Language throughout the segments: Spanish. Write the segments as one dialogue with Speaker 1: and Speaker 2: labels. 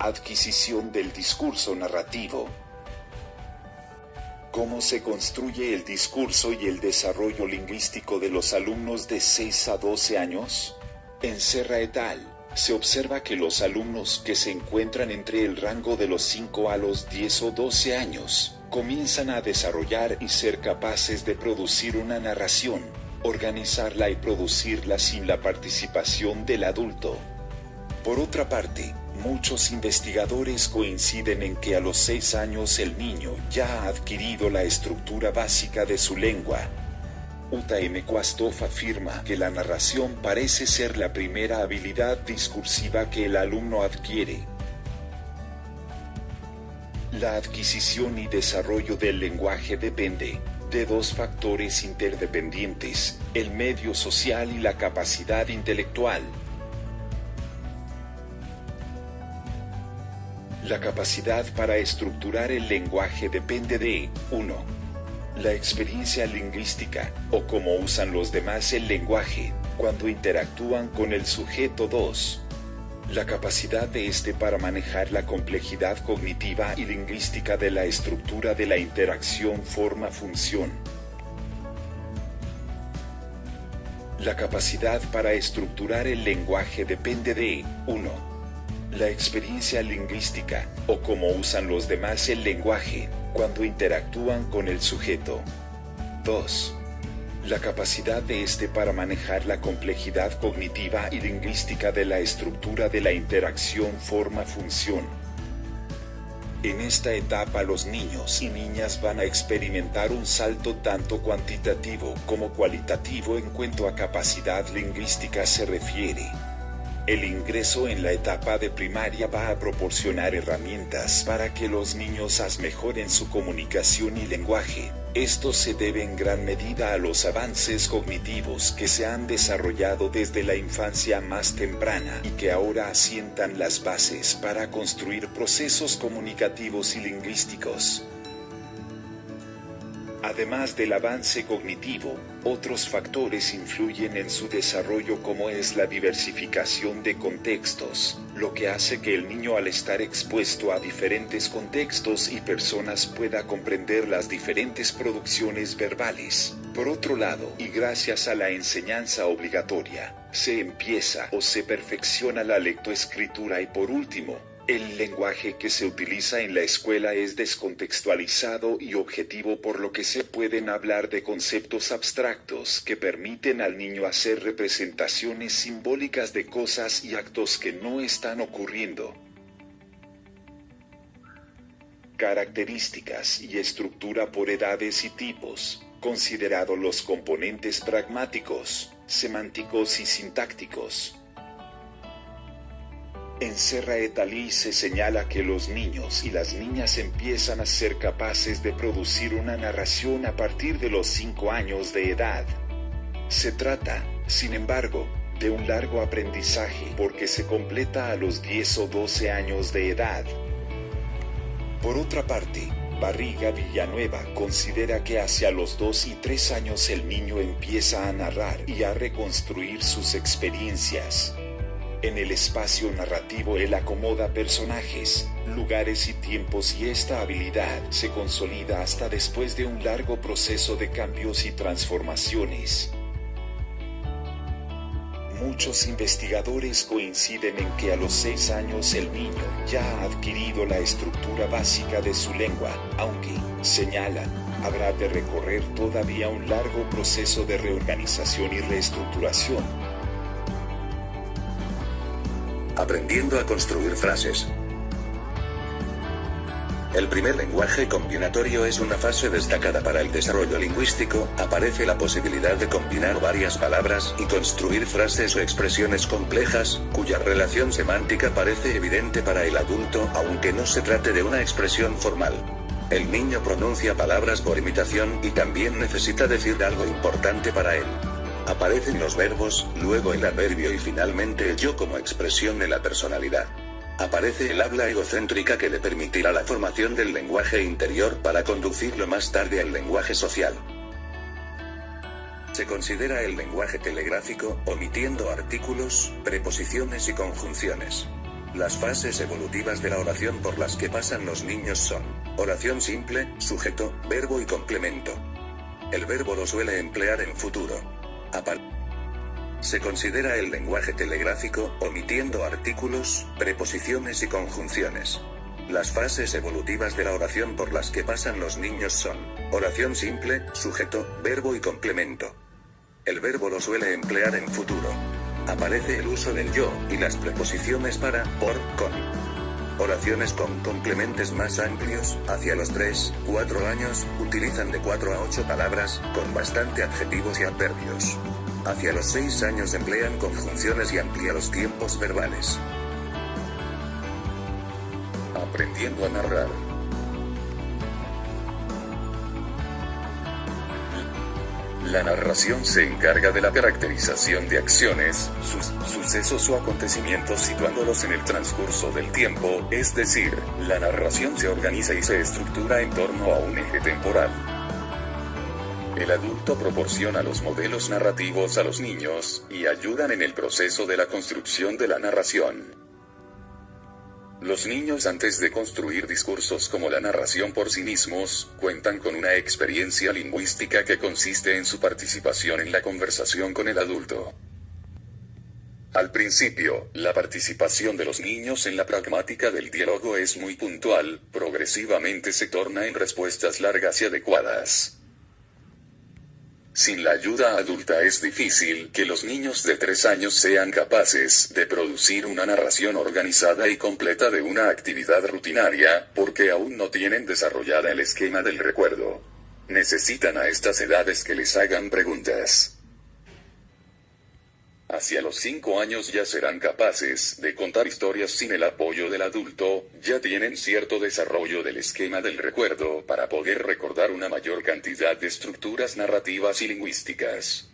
Speaker 1: Adquisición del discurso narrativo. ¿Cómo se construye el discurso y el desarrollo lingüístico de los alumnos de 6 a 12 años? En Serra et al. Se observa que los alumnos que se encuentran entre el rango de los 5 a los 10 o 12 años, comienzan a desarrollar y ser capaces de producir una narración, organizarla y producirla sin la participación del adulto. Por otra parte, muchos investigadores coinciden en que a los 6 años el niño ya ha adquirido la estructura básica de su lengua. Uta M. Kwastov afirma que la narración parece ser la primera habilidad discursiva que el alumno adquiere. La adquisición y desarrollo del lenguaje depende de dos factores interdependientes: el medio social y la capacidad intelectual. La capacidad para estructurar el lenguaje depende de 1. La experiencia lingüística, o cómo usan los demás el lenguaje, cuando interactúan con el sujeto. 2. La capacidad de éste para manejar la complejidad cognitiva y lingüística de la estructura de la interacción forma-función. La capacidad para estructurar el lenguaje depende de 1. La experiencia lingüística, o cómo usan los demás el lenguaje, cuando interactúan con el sujeto. 2. La capacidad de éste para manejar la complejidad cognitiva y lingüística de la estructura de la interacción forma-función. En esta etapa los niños y niñas van a experimentar un salto tanto cuantitativo como cualitativo en cuanto a capacidad lingüística se refiere. El ingreso en la etapa de primaria va a proporcionar herramientas para que los niños mejoren su comunicación y lenguaje. Esto se debe en gran medida a los avances cognitivos que se han desarrollado desde la infancia más temprana y que ahora asientan las bases para construir procesos comunicativos y lingüísticos. Además del avance cognitivo, otros factores influyen en su desarrollo, como es la diversificación de contextos, lo que hace que el niño, al estar expuesto a diferentes contextos y personas, pueda comprender las diferentes producciones verbales. Por otro lado, y gracias a la enseñanza obligatoria, se empieza o se perfecciona la lectoescritura y, por último, el lenguaje que se utiliza en la escuela es descontextualizado y objetivo, por lo que se pueden hablar de conceptos abstractos que permiten al niño hacer representaciones simbólicas de cosas y actos que no están ocurriendo. Características y estructura por edades y tipos, considerado los componentes pragmáticos, semánticos y sintácticos. En Serra et al. Se señala que los niños y las niñas empiezan a ser capaces de producir una narración a partir de los 5 años de edad. Se trata, sin embargo, de un largo aprendizaje porque se completa a los 10 o 12 años de edad. Por otra parte, Barriga Villanueva considera que hacia los 2 y 3 años el niño empieza a narrar y a reconstruir sus experiencias. En el espacio narrativo él acomoda personajes, lugares y tiempos, y esta habilidad se consolida hasta después de un largo proceso de cambios y transformaciones. Muchos investigadores coinciden en que a los 6 años el niño ya ha adquirido la estructura básica de su lengua, aunque, señalan, habrá de recorrer todavía un largo proceso de reorganización y reestructuración.
Speaker 2: Aprendiendo a construir frases. El primer lenguaje combinatorio es una fase destacada para el desarrollo lingüístico. Aparece la posibilidad de combinar varias palabras y construir frases o expresiones complejas, cuya relación semántica parece evidente para el adulto, aunque no se trate de una expresión formal. El niño pronuncia palabras por imitación y también necesita decir algo importante para él. Aparecen los verbos, luego el adverbio y finalmente el yo como expresión de la personalidad. Aparece el habla egocéntrica, que le permitirá la formación del lenguaje interior para conducirlo más tarde al lenguaje social. Se considera el lenguaje telegráfico, omitiendo artículos, preposiciones y conjunciones. Las fases evolutivas de la oración por las que pasan los niños son: oración simple, sujeto, verbo y complemento. El verbo lo suele emplear en futuro. Se considera el lenguaje telegráfico, omitiendo artículos, preposiciones y conjunciones. Las fases evolutivas de la oración por las que pasan los niños son: oración simple, sujeto, verbo y complemento. El verbo lo suele emplear en futuro. Aparece el uso del yo, y las preposiciones para, por, con. Oraciones con complementos más amplios, hacia los 3, 4 años, utilizan de 4 a 8 palabras, con bastante adjetivos y adverbios. Hacia los 6 años emplean conjunciones y amplía los tiempos verbales. Aprendiendo a narrar. La narración se encarga de la caracterización de acciones, sucesos o acontecimientos situándolos en el transcurso del tiempo, es decir, la narración se organiza y se estructura en torno a un eje temporal. El adulto proporciona los modelos narrativos a los niños, y ayudan en el proceso de la construcción de la narración. Los niños, antes de construir discursos como la narración por sí mismos, cuentan con una experiencia lingüística que consiste en su participación en la conversación con el adulto. Al principio, la participación de los niños en la pragmática del diálogo es muy puntual, progresivamente se torna en respuestas largas y adecuadas. Sin la ayuda adulta es difícil que los niños de 3 años sean capaces de producir una narración organizada y completa de una actividad rutinaria, porque aún no tienen desarrollada el esquema del recuerdo. Necesitan a estas edades que les hagan preguntas. Hacia los 5 años ya serán capaces de contar historias sin el apoyo del adulto, ya tienen cierto desarrollo del esquema del recuerdo para poder recordar una mayor cantidad de estructuras narrativas y lingüísticas.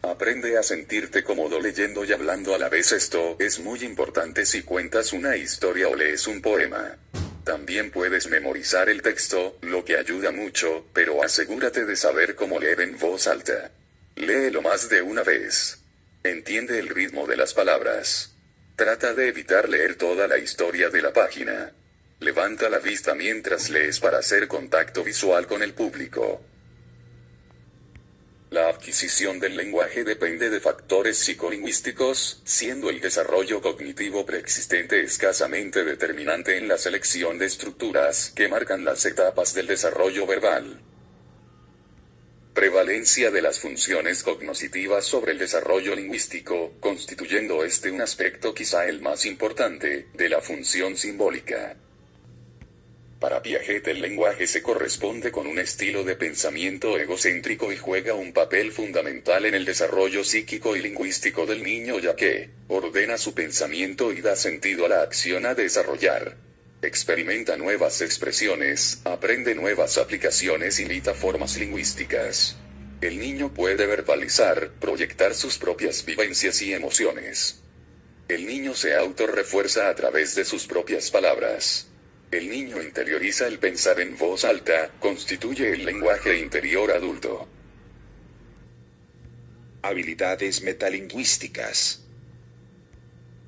Speaker 2: Aprende a sentirte cómodo leyendo y hablando a la vez. Esto es muy importante si cuentas una historia o lees un poema. También puedes memorizar el texto, lo que ayuda mucho, pero asegúrate de saber cómo leer en voz alta. Léelo más de una vez. Entiende el ritmo de las palabras. Trata de evitar leer toda la historia de la página. Levanta la vista mientras lees para hacer contacto visual con el público. La adquisición del lenguaje depende de factores psicolingüísticos, siendo el desarrollo cognitivo preexistente escasamente determinante en la selección de estructuras que marcan las etapas del desarrollo verbal. Prevalencia de las funciones cognitivas sobre el desarrollo lingüístico, constituyendo este un aspecto quizá el más importante, de la función simbólica. Para Piaget el lenguaje se corresponde con un estilo de pensamiento egocéntrico y juega un papel fundamental en el desarrollo psíquico y lingüístico del niño, ya que ordena su pensamiento y da sentido a la acción a desarrollar. Experimenta nuevas expresiones, aprende nuevas aplicaciones y imita formas lingüísticas. El niño puede verbalizar, proyectar sus propias vivencias y emociones. El niño se autorrefuerza a través de sus propias palabras. El niño interioriza el pensar en voz alta, constituye el lenguaje interior adulto.
Speaker 1: Habilidades metalingüísticas.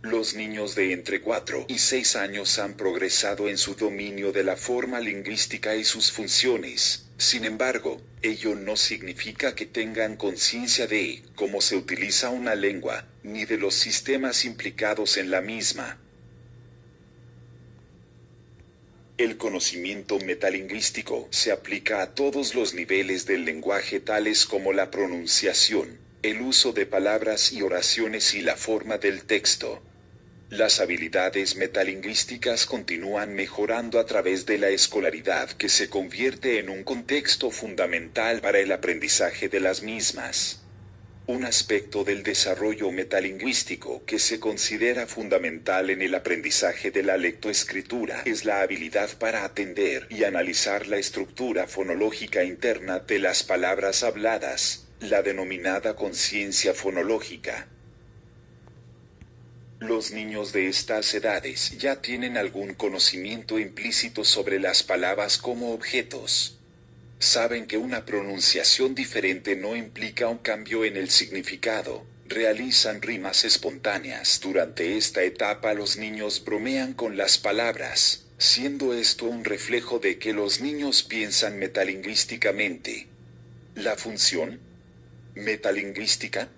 Speaker 1: Los niños de entre 4 y 6 años han progresado en su dominio de la forma lingüística y sus funciones. Sin embargo, ello no significa que tengan conciencia de cómo se utiliza una lengua, ni de los sistemas implicados en la misma. El conocimiento metalingüístico se aplica a todos los niveles del lenguaje, tales como la pronunciación, el uso de palabras y oraciones y la forma del texto. Las habilidades metalingüísticas continúan mejorando a través de la escolaridad, que se convierte en un contexto fundamental para el aprendizaje de las mismas. Un aspecto del desarrollo metalingüístico que se considera fundamental en el aprendizaje de la lectoescritura es la habilidad para atender y analizar la estructura fonológica interna de las palabras habladas, la denominada conciencia fonológica. Los niños de estas edades ya tienen algún conocimiento implícito sobre las palabras como objetos. Saben que una pronunciación diferente no implica un cambio en el significado, realizan rimas espontáneas. Durante esta etapa los niños bromean con las palabras, siendo esto un reflejo de que los niños piensan metalingüísticamente. La función metalingüística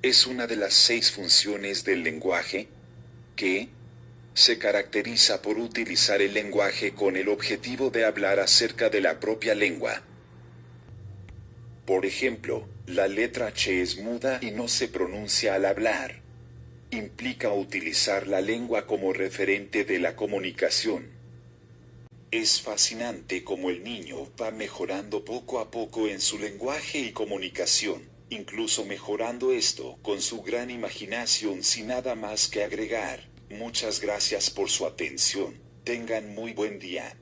Speaker 1: es una de las 6 funciones del lenguaje, que se caracteriza por utilizar el lenguaje con el objetivo de hablar acerca de la propia lengua. Por ejemplo, la letra H es muda y no se pronuncia al hablar. Implica utilizar la lengua como referente de la comunicación. Es fascinante cómo el niño va mejorando poco a poco en su lenguaje y comunicación, incluso mejorando esto con su gran imaginación sin nada más que agregar. Muchas gracias por su atención. Tengan muy buen día.